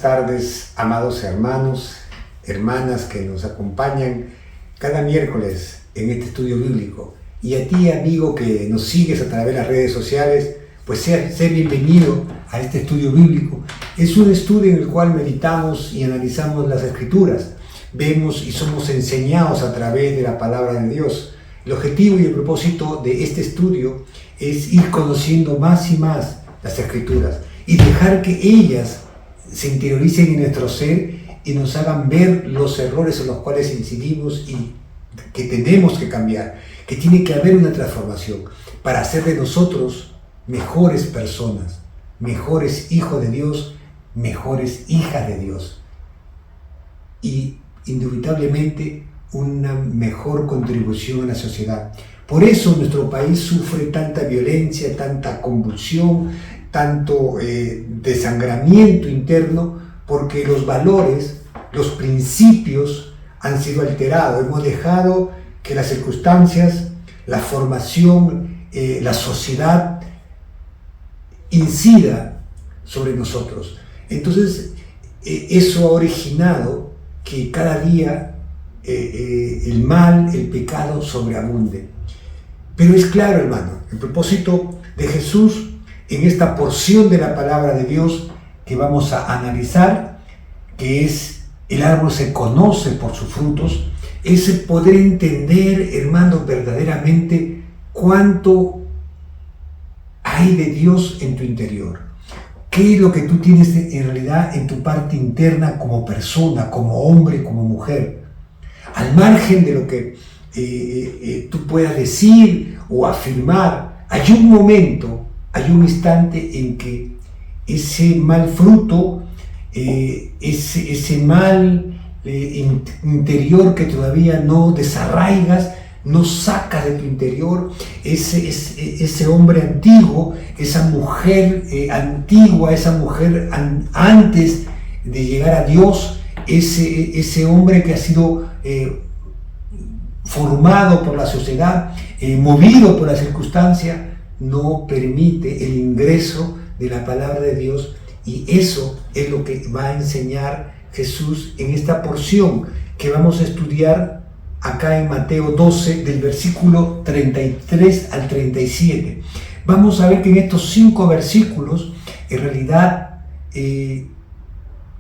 tardes, amados hermanos, hermanas que nos acompañan cada miércoles en este estudio bíblico. Y a ti, amigo, que nos sigues a través de las redes sociales, pues sé bienvenido a este estudio bíblico. Es un estudio en el cual meditamos y analizamos las Escrituras. Vemos y somos enseñados a través de la palabra de Dios. El objetivo y el propósito de este estudio es ir conociendo más y más las Escrituras y dejar que ellas se interioricen en nuestro ser y nos hagan ver los errores en los cuales incidimos y que tenemos que cambiar, que tiene que haber una transformación para hacer de nosotros mejores personas, mejores hijos de Dios, mejores hijas de Dios y indubitablemente una mejor contribución a la sociedad. Por eso nuestro país sufre tanta violencia, tanta convulsión, tanto desangramiento interno, porque los valores, los principios han sido alterados. Hemos dejado que las circunstancias, la formación, la sociedad incida sobre nosotros. Entonces, eso ha originado que cada día el mal, el pecado sobreabunde. Pero es claro, hermano, el propósito de Jesús en esta porción de la palabra de Dios que vamos a analizar, que es el árbol se conoce por sus frutos, es el poder entender, hermano, verdaderamente cuánto hay de Dios en tu interior. ¿Qué es lo que tú tienes en realidad en tu parte interna como persona, como hombre, como mujer? Al margen de lo que tú puedas decir o afirmar, hay un momento, hay un instante en que ese mal fruto, ese mal interior que todavía no desarraigas, no sacas de tu interior, ese hombre antiguo, esa mujer antigua, esa mujer antes de llegar a Dios, ese hombre que ha sido formado por la sociedad, movido por la circunstancia, no permite el ingreso de la palabra de Dios, y eso es lo que va a enseñar Jesús en esta porción que vamos a estudiar acá en Mateo 12, del versículo 33 al 37. Vamos a ver que en estos 5 versículos, en realidad,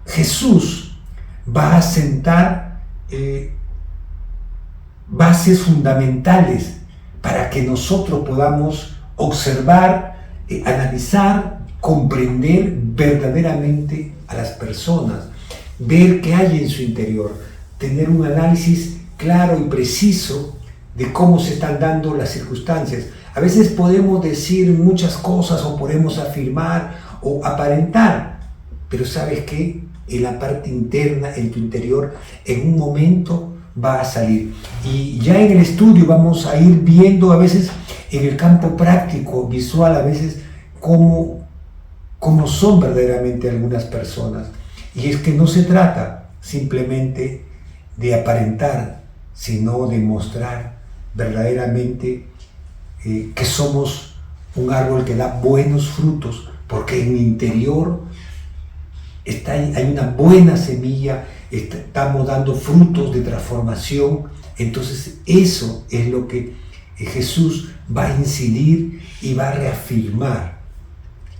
Jesús va a sentar bases fundamentales para que nosotros podamos observar, analizar, comprender verdaderamente a las personas, ver qué hay en su interior, tener un análisis claro y preciso de cómo se están dando las circunstancias. A veces podemos decir muchas cosas o podemos afirmar o aparentar, pero ¿sabes qué? En la parte interna, en tu interior, en un momento va a salir. Y ya en el estudio vamos a ir viendo a veces en el campo práctico, visual, a veces cómo son verdaderamente algunas personas. Y es que no se trata simplemente de aparentar, sino de mostrar verdaderamente que somos un árbol que da buenos frutos, porque en mi interior hay una buena semilla, estamos dando frutos de transformación. Entonces eso es lo que Jesús va a incidir y va a reafirmar.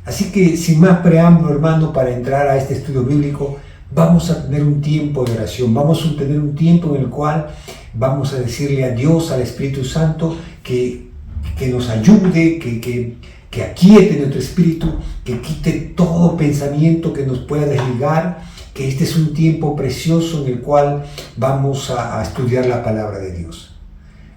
Así que sin más preámbulo, hermano, para entrar a este estudio bíblico, vamos a tener un tiempo de oración, vamos a tener un tiempo en el cual vamos a decirle a Dios, al Espíritu Santo, que nos ayude, que aquiete nuestro espíritu, que quite todo pensamiento que nos pueda desligar, que este es un tiempo precioso en el cual vamos a estudiar la palabra de Dios.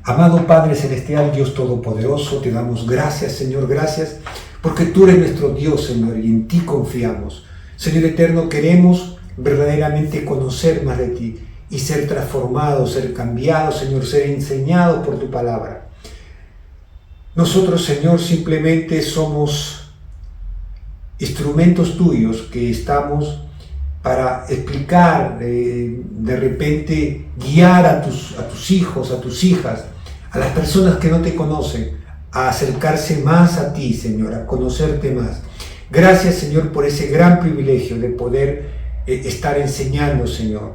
Amado Padre Celestial, Dios Todopoderoso, te damos gracias, Señor, gracias, porque tú eres nuestro Dios, Señor, y en ti confiamos. Señor eterno, queremos verdaderamente conocer más de ti y ser transformados, ser cambiados, Señor, ser enseñados por tu palabra. Nosotros, Señor, simplemente somos instrumentos tuyos que estamos para explicar, de repente guiar a tus hijos, a tus hijas, a las personas que no te conocen, a acercarse más a ti, Señor, a conocerte más. Gracias, Señor, por ese gran privilegio de poder estar enseñando, Señor.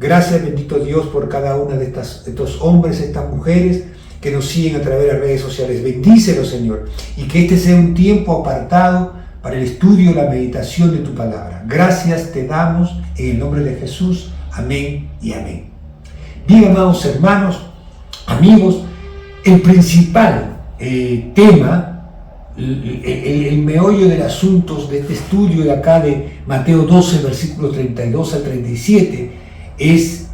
Gracias, bendito Dios, por cada una de estos hombres, estas mujeres que nos siguen a través de las redes sociales. Bendícelos, Señor, y que este sea un tiempo apartado para el estudio y la meditación de tu palabra. Gracias te damos en el nombre de Jesús. Amén y amén. Bien, amados hermanos, amigos, el principal tema, el meollo del asunto de este estudio de acá de Mateo 12, versículos 32 al 37, es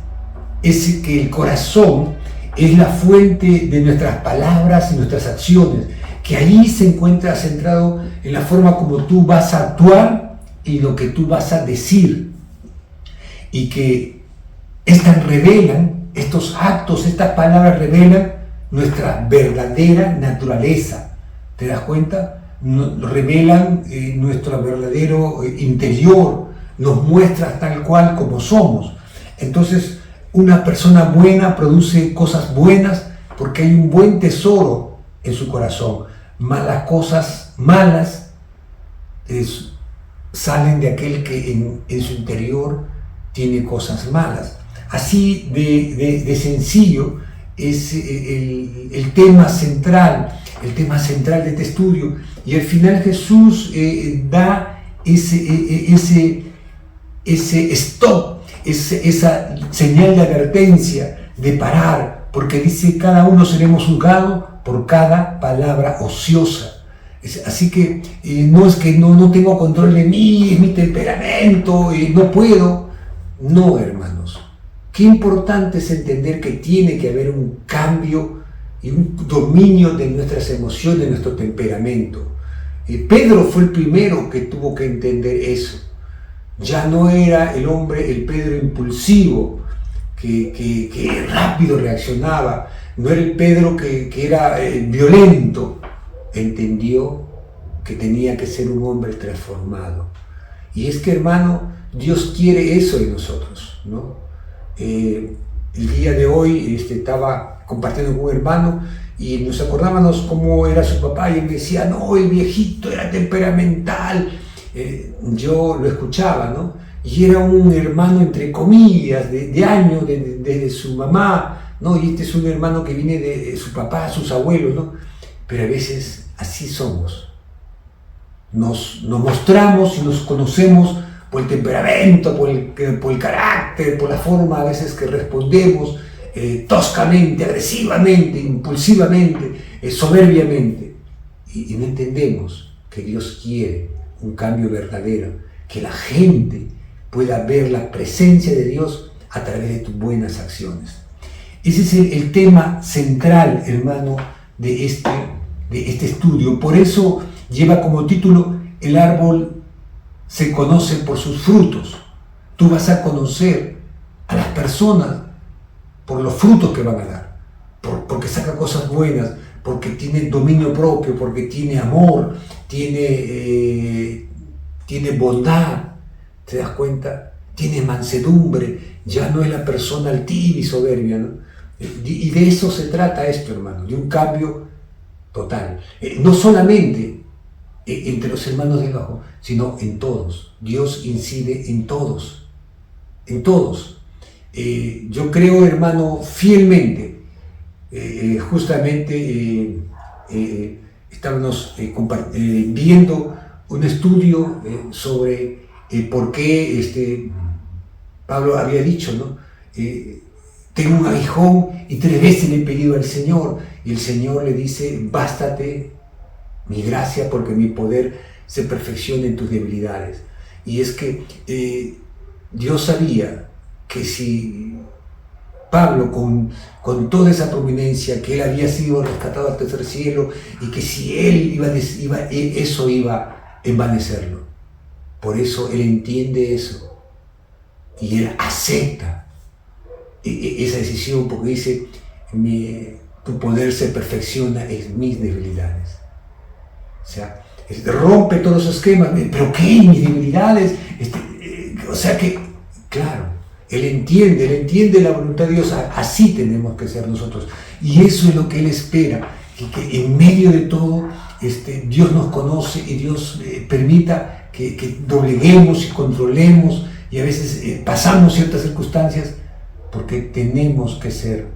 que el corazón es la fuente de nuestras palabras y nuestras acciones, que ahí se encuentra centrado en la forma como tú vas a actuar y lo que tú vas a decir, y que estos actos, estas palabras revelan nuestra verdadera naturaleza. ¿Te das cuenta? Revelan nuestro verdadero interior, nos muestra tal cual como somos. Entonces, una persona buena produce cosas buenas porque hay un buen tesoro en su corazón. Malas cosas malas salen de aquel que en su interior tiene cosas malas. Así de sencillo es el tema central de este estudio, y al final Jesús da ese stop, esa señal de advertencia, de parar, porque dice: cada uno seremos juzgados por cada palabra ociosa. Así que no es que no tengo control de mí, es mi temperamento, no puedo. No, hermanos. Qué importante es entender que tiene que haber un cambio y un dominio de nuestras emociones, de nuestro temperamento. Pedro fue el primero que tuvo que entender eso. Ya no era el Pedro impulsivo, que rápido reaccionaba, no era el Pedro que era violento. Entendió que tenía que ser un hombre transformado. Y es que, hermano, Dios quiere eso de nosotros, ¿no? El día de hoy estaba compartiendo con un hermano y nos acordábamos cómo era su papá, y él me decía: no, el viejito era temperamental. Yo lo escuchaba, ¿no? Y era un hermano entre comillas, de años, de su mamá, ¿no? Y este es un hermano que viene de su papá, sus abuelos, ¿no? Pero a veces así somos. Nos mostramos y nos conocemos por el temperamento, por el carácter, por la forma a veces que respondemos, toscamente, agresivamente, impulsivamente, soberbiamente. Y no entendemos que Dios quiere un cambio verdadero, que la gente pueda ver la presencia de Dios a través de tus buenas acciones. Ese es el tema central, hermano, de este estudio. Por eso lleva como título: el árbol se conoce por sus frutos. Tú vas a conocer a las personas por los frutos que van a dar, porque saca cosas buenas, porque tiene dominio propio, porque tiene amor, tiene bondad. ¿Te das cuenta? Tiene mansedumbre, ya no es la persona altiva y soberbia, ¿no? Y de eso se trata esto, hermano, de un cambio total. No solamente entre los hermanos de abajo, sino en todos. Dios incide en todos, en todos. Yo creo, hermano, fielmente, justamente estábamos viendo un estudio sobre por qué Pablo había dicho, ¿no? Tengo un aguijón y 3 veces le he pedido al Señor, y el Señor le dice: bástate mi gracia, porque mi poder se perfecciona en tus debilidades. Y es que Dios sabía que si Pablo, con toda esa prominencia, que él había sido rescatado al tercer cielo, y que si él eso iba a envanecerlo. Por eso él entiende eso y él acepta esa decisión, porque dice: tu poder se perfecciona en mis debilidades. O sea, rompe todos los esquemas. ¿Pero qué? ¿Mis debilidades? O sea que, claro, él entiende la voluntad de Dios. Así tenemos que ser nosotros. Y eso es lo que él espera, que en medio de todo Dios nos conoce, y Dios permita que dobleguemos y controlemos y a veces pasamos ciertas circunstancias porque tenemos que ser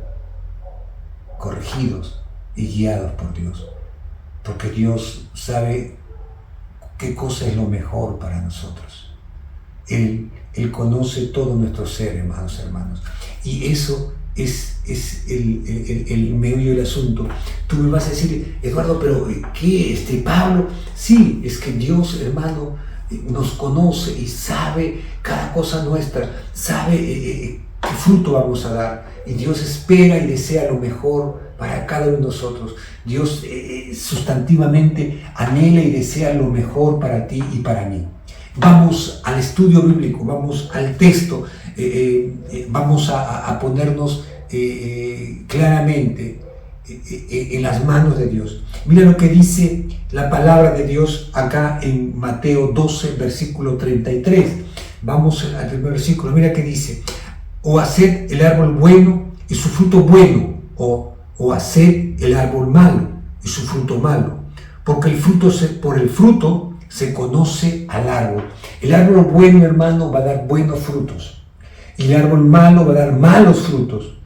corregidos y guiados por Dios, porque Dios sabe qué cosa es lo mejor para nosotros. Él conoce todo nuestro ser, hermanos, y eso es el meollo del asunto. Tú me vas a decir, Eduardo, pero ¿qué? Pablo, sí, es que Dios, hermano, nos conoce y sabe cada cosa nuestra, sabe qué fruto vamos a dar, y Dios espera y desea lo mejor para cada uno de nosotros. Dios sustantivamente anhela y desea lo mejor para ti y para mí. Vamos al estudio bíblico, vamos al texto, vamos a ponernos claramente en las manos de Dios. Mira lo que dice la palabra de Dios acá en Mateo 12, versículo 33. Vamos al primer versículo, mira que dice: o haced el árbol bueno y su fruto bueno, o haced el árbol malo y su fruto malo, porque por el fruto se conoce al árbol. El árbol bueno, hermano, va a dar buenos frutos, y el árbol malo va a dar malos frutos.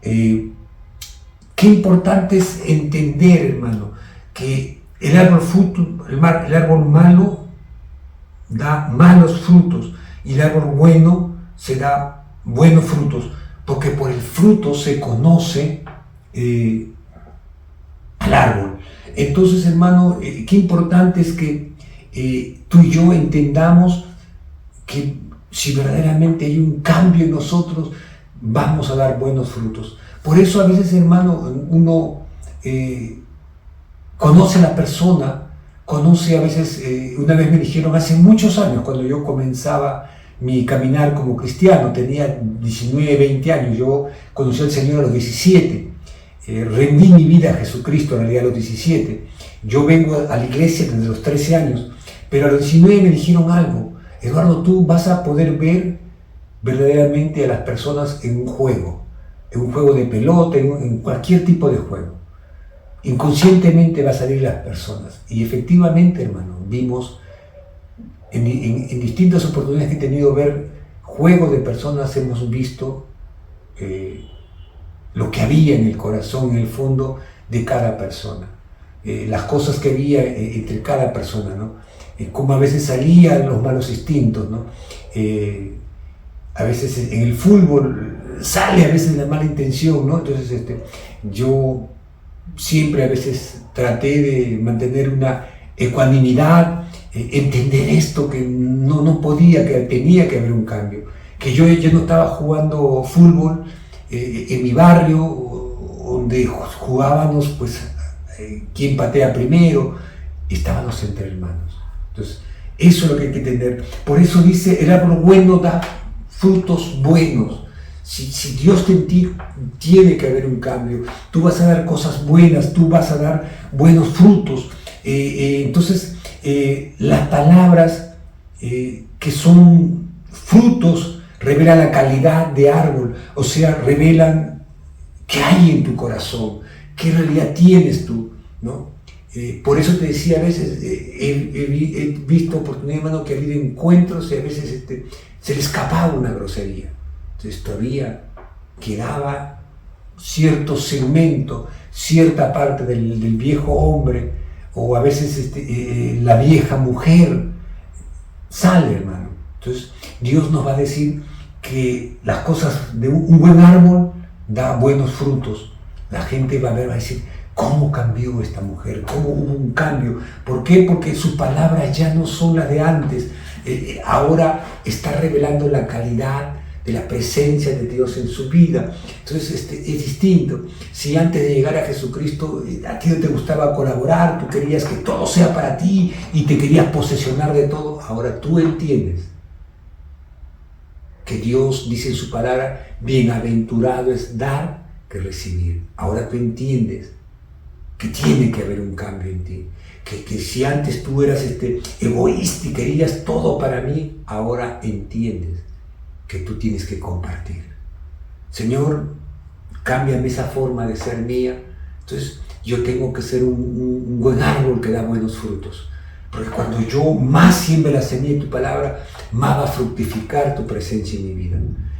Qué importante es entender, hermano, que el árbol malo da malos frutos y el árbol bueno se da buenos frutos, porque por el fruto se conoce al árbol. Entonces, hermano, qué importante es que tú y yo entendamos que si verdaderamente hay un cambio en nosotros, vamos a dar buenos frutos. Por eso a veces, hermano, uno conoce a la persona, conoce a veces, una vez me dijeron hace muchos años, cuando yo comenzaba mi caminar como cristiano, tenía 19, 20 años, yo conocí al Señor a los 17, rendí mi vida a Jesucristo en realidad a los 17, yo vengo a la iglesia desde los 13 años, pero a los 19 me dijeron algo: Eduardo, tú vas a poder ver verdaderamente a las personas en un juego de pelota, en cualquier tipo de juego. Inconscientemente va a salir las personas. Y efectivamente, hermano, vimos en distintas oportunidades que he tenido ver juegos de personas, hemos visto lo que había en el corazón, en el fondo de cada persona, las cosas que había entre cada persona, ¿no? Cómo a veces salían los malos instintos, ¿no? A veces en el fútbol sale a veces la mala intención, ¿no? Entonces yo siempre a veces traté de mantener una ecuanimidad, entender esto, que no podía, que tenía que haber un cambio, que yo no estaba jugando fútbol en mi barrio, donde jugábamos pues quién patea primero, estábamos entre hermanos. Entonces eso es lo que hay que entender. Por eso dice: el árbol bueno da frutos buenos. Si Dios en ti, tiene que haber un cambio. Tú vas a dar cosas buenas, tú vas a dar buenos frutos. Entonces, las palabras que son frutos revelan la calidad de árbol, o sea, revelan qué hay en tu corazón, qué realidad tienes tú, ¿no? Por eso te decía, a veces he visto oportunidades, hermano, que ha habido encuentros y a veces se le escapaba una grosería. Entonces todavía quedaba cierto segmento, cierta parte del viejo hombre, o a veces la vieja mujer sale, hermano. Entonces Dios nos va a decir que las cosas de un buen árbol da buenos frutos. La gente va a ver, va a decir: ¿cómo cambió esta mujer? ¿Cómo hubo un cambio? ¿Por qué? Porque sus palabras ya no son las de antes. Ahora está revelando la calidad de la presencia de Dios en su vida. Entonces es distinto. Si antes de llegar a Jesucristo a ti no te gustaba colaborar, tú querías que todo sea para ti y te querías posesionar de todo, ahora tú entiendes que Dios dice en su palabra: bienaventurado es dar que recibir. Ahora tú entiendes que tiene que haber un cambio en ti, que si antes tú eras egoísta y querías todo para mí, ahora entiendes que tú tienes que compartir. Señor, cámbiame esa forma de ser mía. Entonces yo tengo que ser un buen árbol que da buenos frutos, Porque cuando yo más siembre la semilla de tu palabra, más va a fructificar tu presencia en mi vida.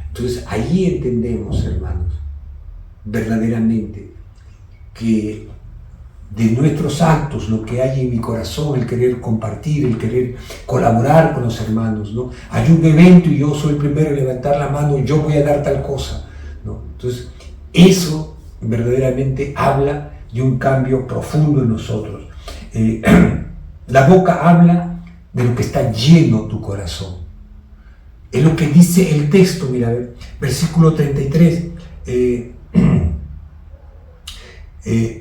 Entonces ahí entendemos, hermanos, verdaderamente que de nuestros actos, lo que hay en mi corazón, el querer compartir, el querer colaborar con los hermanos, ¿no? Hay un evento y yo soy el primero en levantar la mano, yo voy a dar tal cosa, ¿no? Entonces, eso verdaderamente habla de un cambio profundo en nosotros. La boca habla de lo que está lleno tu corazón. Es lo que dice el texto, mira, versículo 33.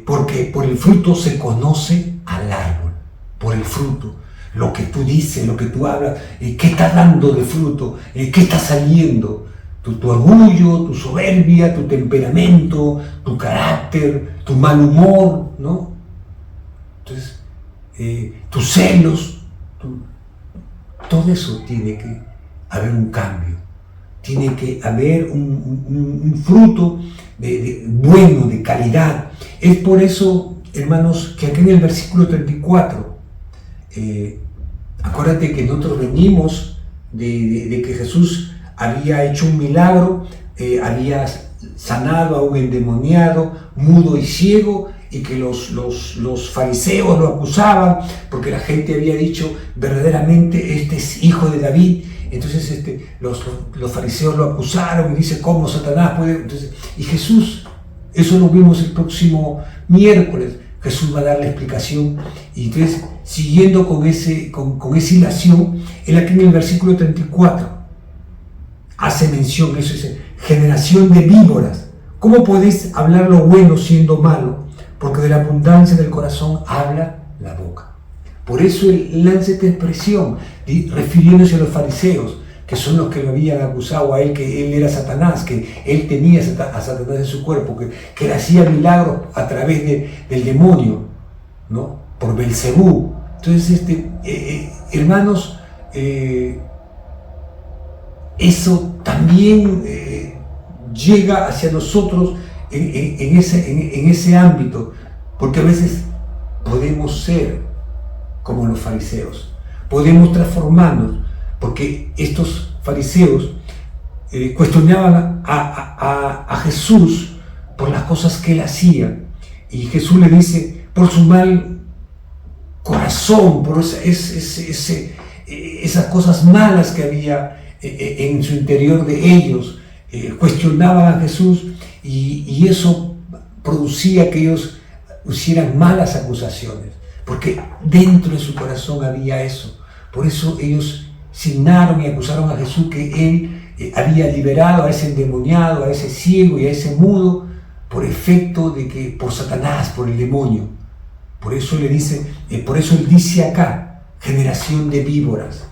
Porque por el fruto se conoce al árbol, por el fruto, lo que tú dices, lo que tú hablas, qué está dando de fruto, qué está saliendo, tu orgullo, tu soberbia, tu temperamento, tu carácter, tu mal humor, ¿no? Entonces, tus celos, todo eso tiene que haber un cambio, tiene que haber un fruto bueno, de calidad. Es por eso, hermanos, que aquí en el versículo 34, acuérdate que nosotros venimos de que Jesús había hecho un milagro, había sanado a un endemoniado, mudo y ciego, y que los fariseos lo acusaban porque la gente había dicho verdaderamente este es hijo de David. Entonces los fariseos lo acusaron y dice cómo Satanás puede. Entonces, y Jesús, eso lo vimos el próximo miércoles, Jesús va a dar la explicación. Y entonces, siguiendo con esa ilación, él aquí en el versículo 34 hace mención, eso dice, generación de víboras, ¿cómo podéis hablar lo bueno siendo malo? Porque de la abundancia del corazón habla la boca. Por eso él lanza esta expresión, refiriéndose a los fariseos, que son los que lo habían acusado a él, que él era Satanás, que él tenía a Satanás en su cuerpo, que le hacía milagros a través del demonio, ¿no? Por Belcebú. Entonces, hermanos, eso también llega hacia nosotros en ese ámbito, porque a veces podemos ser como los fariseos, podemos transformarnos, porque estos fariseos cuestionaban a Jesús por las cosas que él hacía, y Jesús le dice, por su mal corazón, por esas cosas malas que había en su interior de ellos, cuestionaban a Jesús, y eso producía que ellos hicieran malas acusaciones, porque dentro de su corazón había eso. Por eso ellos signaron y acusaron a Jesús que él había liberado a ese endemoniado, a ese ciego y a ese mudo por efecto de que por Satanás, por el demonio. Por eso él dice acá, generación de víboras.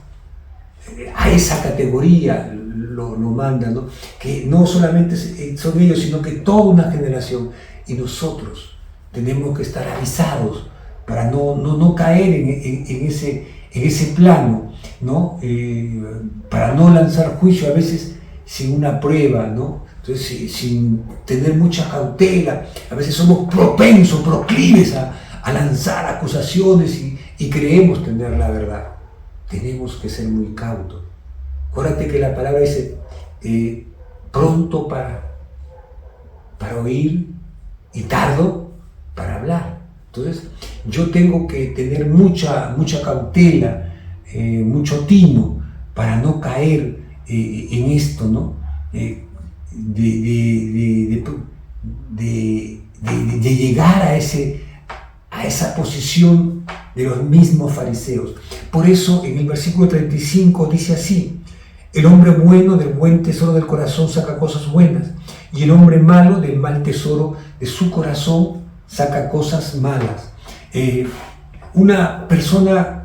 A esa categoría lo manda, ¿no? Que no solamente son ellos, sino que toda una generación. Y nosotros tenemos que estar avisados para no caer en ese plano, ¿no? Para no lanzar juicio a veces sin una prueba, ¿no? Entonces, sin tener mucha cautela, a veces somos propensos, proclives a lanzar acusaciones y creemos tener la verdad. Tenemos que ser muy cautos. Acuérdate que la palabra dice pronto para oír y tardo para hablar. Entonces, yo tengo que tener mucha cautela, mucho tino para no caer en esto, ¿no? De llegar a esa posición de los mismos fariseos. Por eso en el versículo 35 dice así: el hombre bueno del buen tesoro del corazón saca cosas buenas, y el hombre malo del mal tesoro de su corazón saca cosas malas. Una persona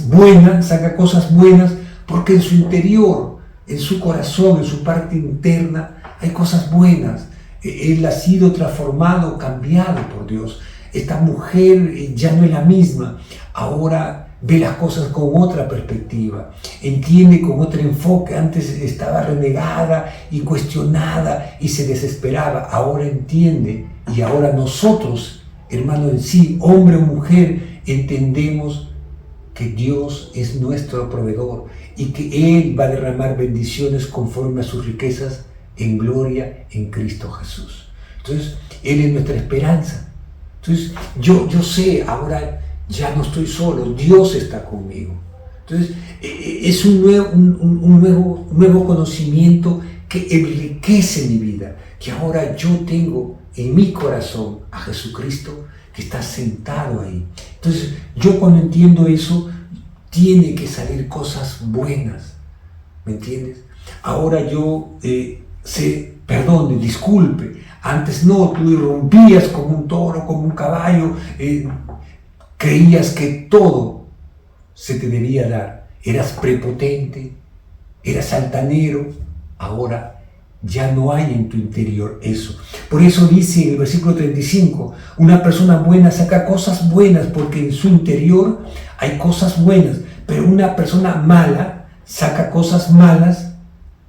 buena saca cosas buenas porque en su interior, en su corazón, en su parte interna, hay cosas buenas. Él ha sido transformado, cambiado por Dios. Esta mujer ya no es la misma, ahora ve las cosas con otra perspectiva, entiende con otro enfoque. Antes estaba renegada y cuestionada y se desesperaba, ahora entiende. Y ahora nosotros, hermano, en sí, hombre o mujer, entendemos que Dios es nuestro proveedor y que Él va a derramar bendiciones conforme a sus riquezas en gloria en Cristo Jesús. Entonces, Él es nuestra esperanza. Entonces, yo sé, ahora ya no estoy solo, Dios está conmigo. Entonces, es un nuevo conocimiento que enriquece mi vida, que ahora yo tengo en mi corazón a Jesucristo que está sentado ahí. Entonces, yo cuando entiendo eso, tiene que salir cosas buenas, ¿me entiendes? Ahora yo perdone, disculpe, antes no, tú irrumpías como un toro, como un caballo, creías que todo se te debía dar, eras prepotente, eras altanero, ahora ya no hay en tu interior eso. Por eso dice en el versículo 35, una persona buena saca cosas buenas porque en su interior hay cosas buenas, pero una persona mala saca cosas malas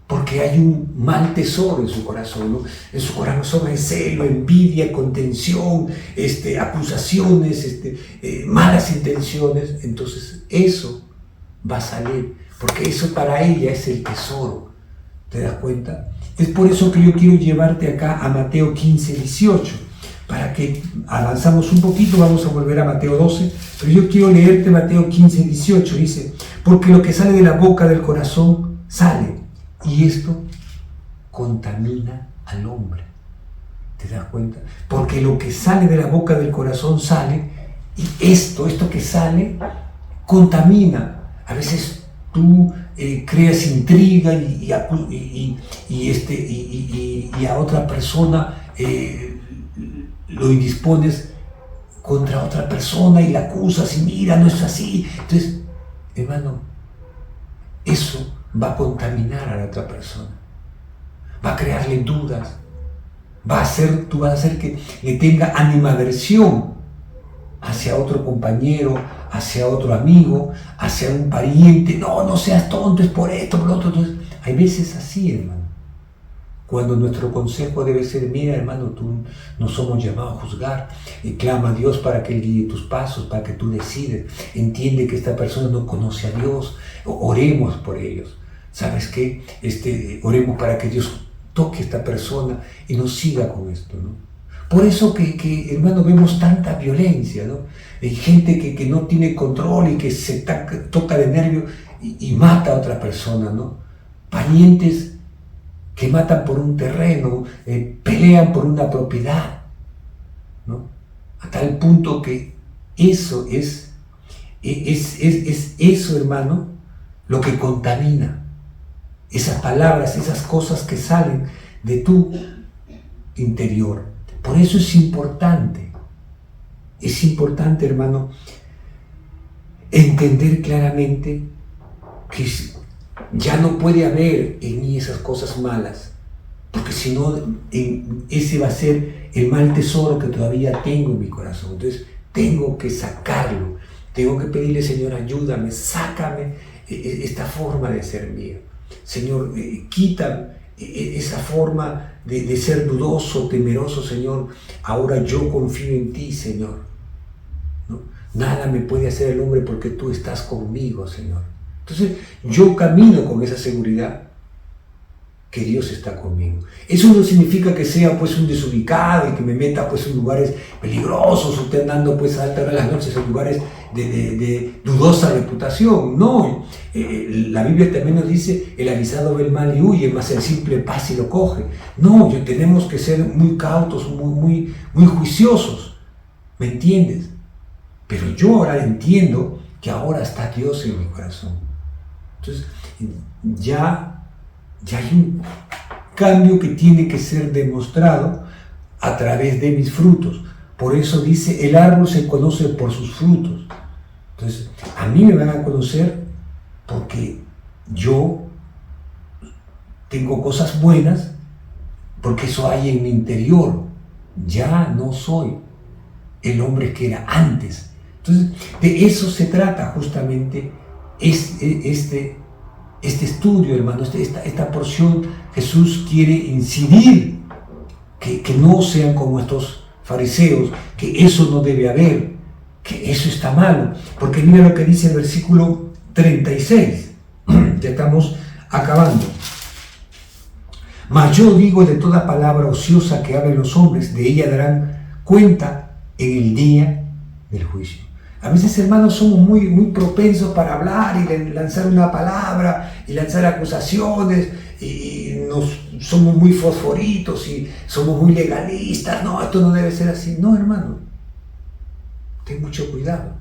porque hay un mal tesoro en su corazón, ¿no? En su corazón hay celo, envidia, contención, acusaciones, malas intenciones. Entonces eso va a salir, porque eso para ella es el tesoro. ¿Te das cuenta? Es por eso que yo quiero llevarte acá a Mateo 15, 18. Para que avanzamos un poquito, vamos a volver a Mateo 12, pero yo quiero leerte Mateo 15, 18. Dice, porque lo que sale de la boca del corazón sale, y esto contamina al hombre. ¿Te das cuenta? Porque lo que sale de la boca del corazón sale, y esto que sale, contamina. A veces tú creas intriga y a otra persona lo indispones contra otra persona y la acusas y mira, no es así. Entonces, hermano, eso va a contaminar a la otra persona, va a crearle dudas, tú vas a hacer que le tenga animadversión hacia otro compañero, hacia otro amigo, hacia un pariente. No seas tonto, es por esto, por lo otro. Entonces, hay veces así, hermano. Cuando nuestro consejo debe ser, mira, hermano, tú no somos llamados a juzgar. Clama a Dios para que Él guíe tus pasos, para que tú decides. Entiende que esta persona no conoce a Dios. Oremos por ellos. ¿Sabes qué? Oremos para que Dios toque a esta persona y no siga con esto, ¿no? Por eso que hermano, vemos tanta violencia, ¿no? Hay gente que no tiene control y que se toca de nervio y mata a otra persona, ¿no? Parientes que matan por un terreno, pelean por una propiedad, ¿no? A tal punto que eso es eso, hermano, lo que contamina. Esas palabras, esas cosas que salen de tu interior. Por eso es importante, hermano, entender claramente que ya no puede haber en mí esas cosas malas, porque si no, ese va a ser el mal tesoro que todavía tengo en mi corazón. Entonces, tengo que sacarlo, tengo que pedirle, Señor, ayúdame, sácame esta forma de ser mía. Señor, quita esa forma de ser dudoso, temeroso, Señor. Ahora yo confío en ti, Señor, ¿no? Nada me puede hacer el hombre porque tú estás conmigo, Señor. Entonces yo camino con esa seguridad que Dios está conmigo. Eso no significa que sea pues un desubicado y que me meta pues en lugares peligrosos, usted andando pues a altas horas de las noches en lugares de dudosa reputación. No, la Biblia también nos dice, el avisado ve el mal y huye, mas el simple pasa y lo coge. No, tenemos que ser muy cautos, muy juiciosos, ¿me entiendes? Pero yo ahora entiendo que ahora está Dios en mi corazón. Entonces ya hay un cambio que tiene que ser demostrado a través de mis frutos. Por eso dice, el árbol se conoce por sus frutos. Entonces, a mí me van a conocer porque yo tengo cosas buenas, porque eso hay en mi interior. Ya no soy el hombre que era antes. Entonces, de eso se trata justamente este estudio, hermano, esta porción. Jesús quiere incidir que no sean como estos fariseos, que eso no debe haber, que eso está malo, porque mira lo que dice el versículo 36, ya estamos acabando. Mas yo digo, de toda palabra ociosa que hablen los hombres, de ella darán cuenta en el día del juicio. A veces, hermanos, somos muy propensos para hablar y lanzar una palabra y lanzar acusaciones y somos muy fosforitos y somos muy legalistas. No, esto no debe ser así. No, hermano, ten mucho cuidado.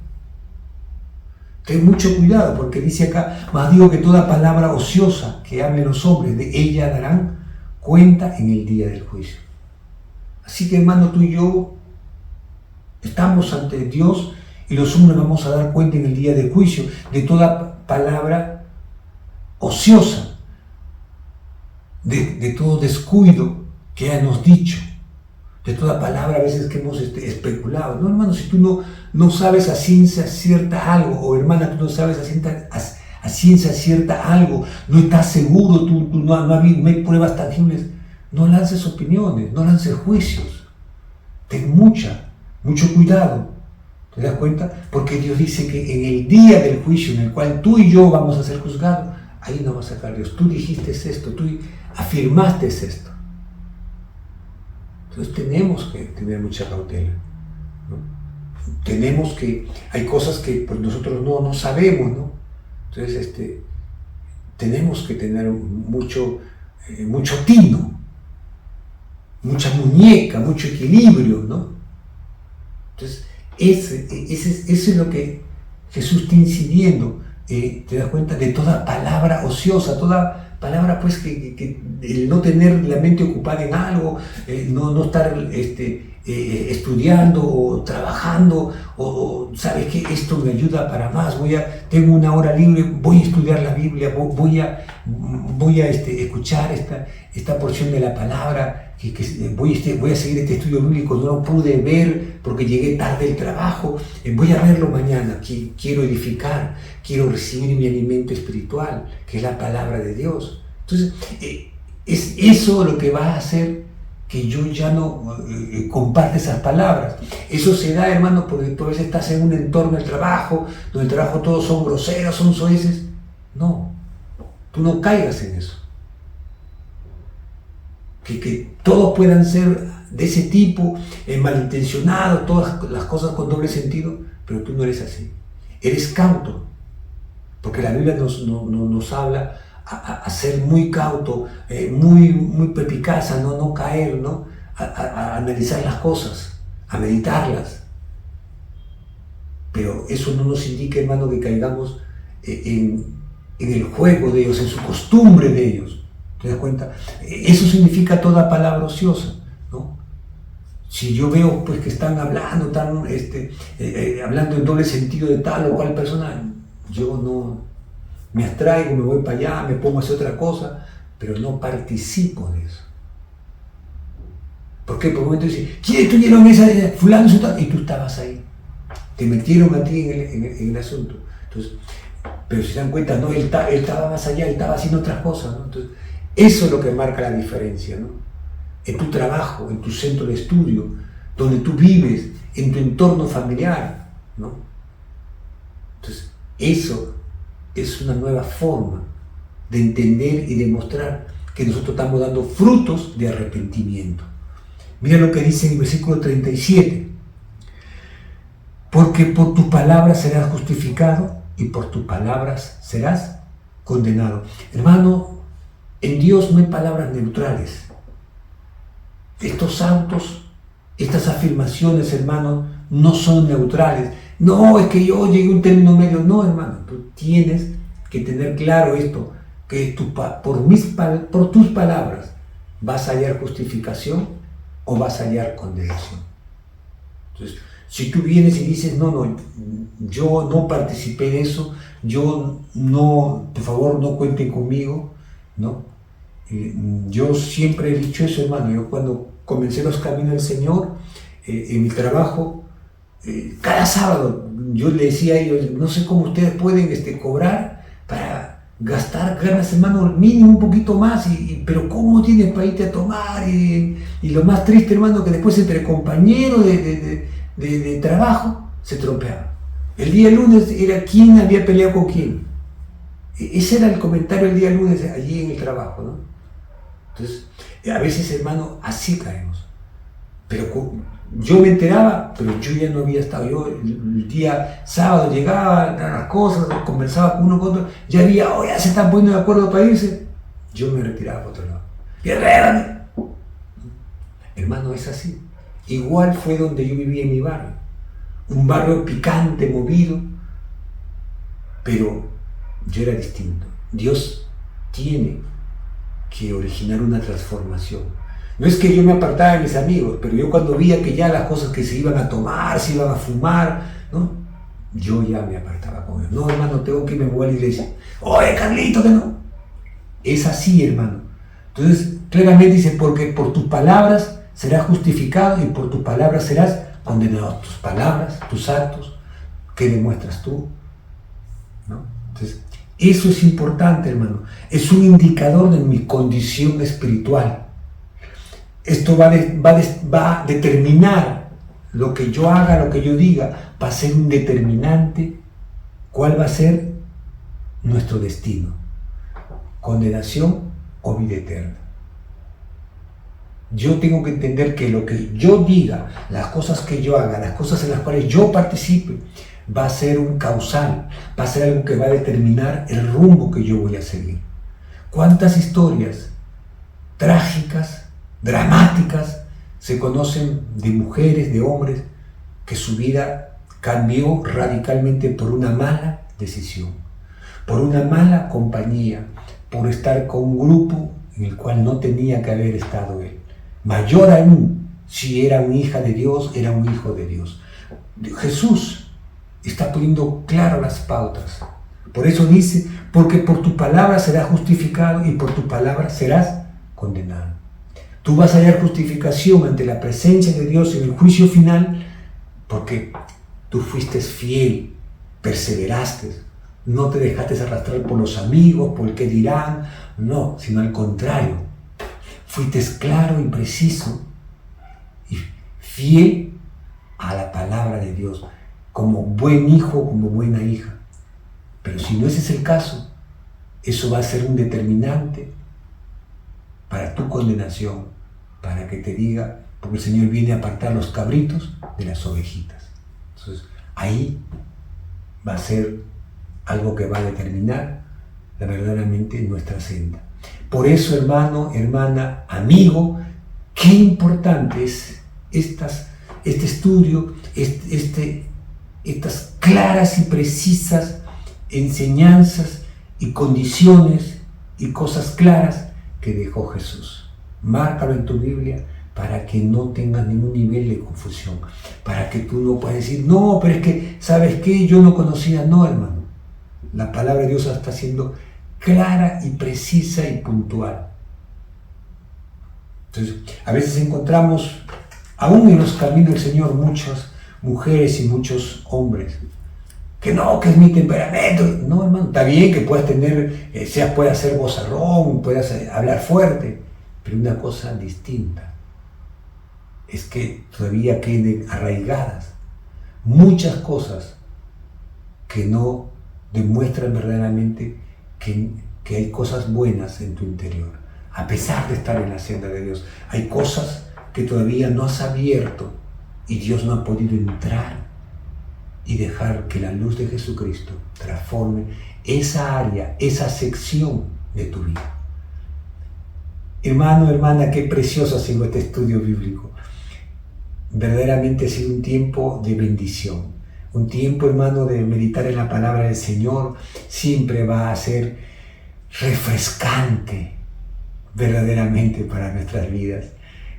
Ten mucho cuidado, porque dice acá, mas digo que toda palabra ociosa que hablen los hombres, de ella darán cuenta en el día del juicio. Así que, hermano, tú y yo estamos ante Dios y los hombres vamos a dar cuenta en el día del juicio de toda palabra ociosa, de todo descuido que hayamos dicho, de toda palabra a veces que hemos especulado. No, hermano, si tú no sabes a ciencia cierta algo, o hermana, tú no sabes a ciencia cierta algo, no estás seguro, no hay pruebas tangibles, no lances opiniones, no lances juicios. Ten mucho cuidado. ¿Te das cuenta? Porque Dios dice que en el día del juicio en el cual tú y yo vamos a ser juzgados, ahí no va a sacar Dios. Tú dijiste esto, tú afirmaste esto. Entonces tenemos que tener mucha cautela, ¿no? Tenemos que, hay cosas que pues, nosotros no sabemos, ¿no? Entonces tenemos que tener mucho tino, mucha muñeca, mucho equilibrio, ¿no? Entonces, eso es lo que Jesús está incidiendo, te das cuenta, de toda palabra ociosa, toda palabra pues que el no tener la mente ocupada en algo, no estar estudiando o trabajando, o sabes que esto me ayuda para más, tengo una hora libre, voy a estudiar la Biblia, voy a escuchar esta porción de la palabra, voy a seguir este estudio bíblico, no lo pude ver porque llegué tarde del trabajo, voy a verlo mañana, quiero edificar, quiero recibir mi alimento espiritual, que es la palabra de Dios. Entonces, es eso lo que va a hacer que yo ya no comparte esas palabras. Eso se da, hermano, porque tú a veces estás en un entorno del trabajo, donde el trabajo todos son groseros, son soeces. No, tú no caigas en eso. Que todos puedan ser de ese tipo, malintencionados, todas las cosas con doble sentido, pero tú no eres así. Eres cauto, porque la Biblia nos habla a ser muy cauto, muy perspicaz, a no caer, ¿no? A analizar las cosas, a meditarlas. Pero eso no nos indica, hermano, que caigamos en el juego de ellos, en su costumbre de ellos. ¿Te das cuenta? Eso significa toda palabra ociosa, ¿no? Si yo veo pues que están hablando, hablando en doble sentido de tal o cual persona, yo no me abstraigo, me voy para allá, me pongo a hacer otra cosa, pero no participo de eso. ¿Por qué? Por un momento dice, ¿quién estuvieron esa de fulano? Y tú estabas ahí. Te metieron a ti en el asunto. Entonces, pero si se dan cuenta, no, él estaba más allá, él estaba haciendo otras cosas, ¿no? Entonces, eso es lo que marca la diferencia, ¿no? En tu trabajo, en tu centro de estudio, donde tú vives, en tu entorno familiar, ¿no? Entonces, eso es una nueva forma de entender y demostrar que nosotros estamos dando frutos de arrepentimiento. Mira lo que dice en el versículo 37. Porque por tus palabras serás justificado y por tus palabras serás condenado. Hermano, en Dios no hay palabras neutrales. Estos autos, estas afirmaciones, hermano, no son neutrales. No, es que yo llegué a un término medio. No, hermano, tú tienes que tener claro esto, que por tus palabras vas a hallar justificación o vas a hallar condenación. Entonces, si tú vienes y dices, no, yo no participé de eso, yo no, por favor no cuenten conmigo, ¿no? Yo siempre he dicho eso, hermano. Yo cuando comencé los caminos del Señor, en mi trabajo, cada sábado yo le decía a ellos, no sé cómo ustedes pueden cobrar para gastar cada semana mínimo un poquito más, pero ¿cómo tienes para irte a tomar? Y lo más triste, hermano, que después entre compañeros de trabajo se tropeaba. El día lunes era quién había peleado con quién. Ese era el comentario el día lunes allí en el trabajo, ¿no? Entonces, a veces, hermano, así caemos. Pero yo me enteraba, pero yo ya no había estado. Yo el día sábado llegaba, las cosas, conversaba con uno con otro, ya había, ya se están poniendo de acuerdo para irse. Yo me retiraba por otro lado. ¡Guerrero! Hermano, es así. Igual fue donde yo vivía en mi barrio. Un barrio picante, movido, pero yo era distinto. Dios tiene que originar una transformación. No es que yo me apartara de mis amigos, pero yo cuando veía que ya las cosas que se iban a tomar, se iban a fumar, ¿no? Yo ya me apartaba con ellos. No, hermano, tengo que irme a la iglesia. Oye, Carlito, que no. Es así, hermano. Entonces, claramente dice, porque por tus palabras serás justificado y por tus palabras serás condenado. Tus palabras, tus actos, ¿qué demuestras tú? ¿No? Entonces, eso es importante, hermano. Es un indicador de mi condición espiritual. Esto va a determinar lo que yo haga, lo que yo diga, va a ser un determinante. ¿Cuál va a ser nuestro destino? ¿Condenación o vida eterna? Yo tengo que entender que lo que yo diga, las cosas que yo haga, las cosas en las cuales yo participe, va a ser un causal, va a ser algo que va a determinar el rumbo que yo voy a seguir. ¿Cuántas historias trágicas, dramáticas se conocen de mujeres, de hombres, que su vida cambió radicalmente por una mala decisión, por una mala compañía, por estar con un grupo en el cual no tenía que haber estado él? Mayor aún, si era una hija de Dios, era un hijo de Dios. Jesús está poniendo claro las pautas. Por eso dice, porque por tu palabra serás justificado y por tu palabra serás condenado. Tú vas a hallar justificación ante la presencia de Dios en el juicio final porque tú fuiste fiel, perseveraste, no te dejaste arrastrar por los amigos, por el que dirán, no, sino al contrario, fuiste claro y preciso y fiel a la palabra de Dios, como buen hijo, como buena hija. Pero si no ese es el caso, eso va a ser un determinante para tu condenación, para que te diga, porque el Señor viene a apartar los cabritos de las ovejitas. Entonces, ahí va a ser algo que va a determinar verdaderamente nuestra senda. Por eso, hermano, hermana, amigo, qué importante es este estudio, estas claras y precisas enseñanzas y condiciones y cosas claras que dejó Jesús. Márcalo en tu Biblia para que no tengas ningún nivel de confusión, para que tú no puedas decir, no, pero es que, ¿sabes qué? Yo no conocía. No, hermano. La palabra de Dios está siendo clara y precisa y puntual. Entonces, a veces encontramos, aún en los caminos del Señor, muchas mujeres y muchos hombres que no, que es mi temperamento. No, hermano, está bien que puedas tener, puedas ser vozarrón, puedas hablar fuerte, pero una cosa distinta es que todavía queden arraigadas muchas cosas que no demuestran verdaderamente que hay cosas buenas en tu interior. A pesar de estar en la senda de Dios, hay cosas que todavía no has abierto y Dios no ha podido entrar y dejar que la luz de Jesucristo transforme esa área, esa sección de tu vida. Hermano, hermana, qué precioso ha sido este estudio bíblico. Verdaderamente ha sido un tiempo de bendición. Un tiempo, hermano, de meditar en la palabra del Señor. Siempre va a ser refrescante, verdaderamente, para nuestras vidas.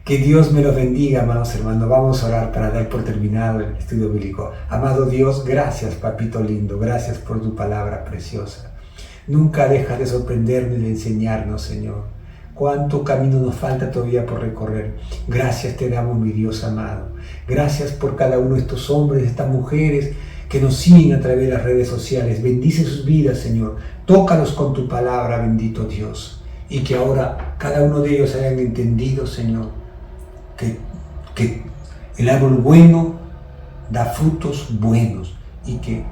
Que Dios me los bendiga, amados hermanos. Vamos a orar para dar por terminado el estudio bíblico. Amado Dios, gracias, papito lindo. Gracias por tu palabra preciosa. Nunca dejas de sorprendernos y de enseñarnos, Señor. Cuánto camino nos falta todavía por recorrer. Gracias te damos, mi Dios amado. Gracias por cada uno de estos hombres, de estas mujeres que nos siguen a través de las redes sociales. Bendice sus vidas, Señor. Tócalos con tu palabra, bendito Dios. Y que ahora cada uno de ellos hayan entendido, Señor, que el árbol bueno da frutos buenos y que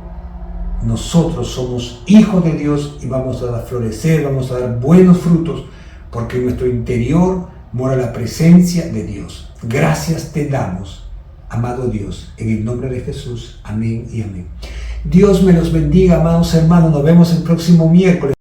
nosotros somos hijos de Dios y vamos a florecer, vamos a dar buenos frutos porque en nuestro interior mora la presencia de Dios. Gracias te damos, amado Dios, en el nombre de Jesús. Amén y amén. Dios me los bendiga, amados hermanos. Nos vemos el próximo miércoles.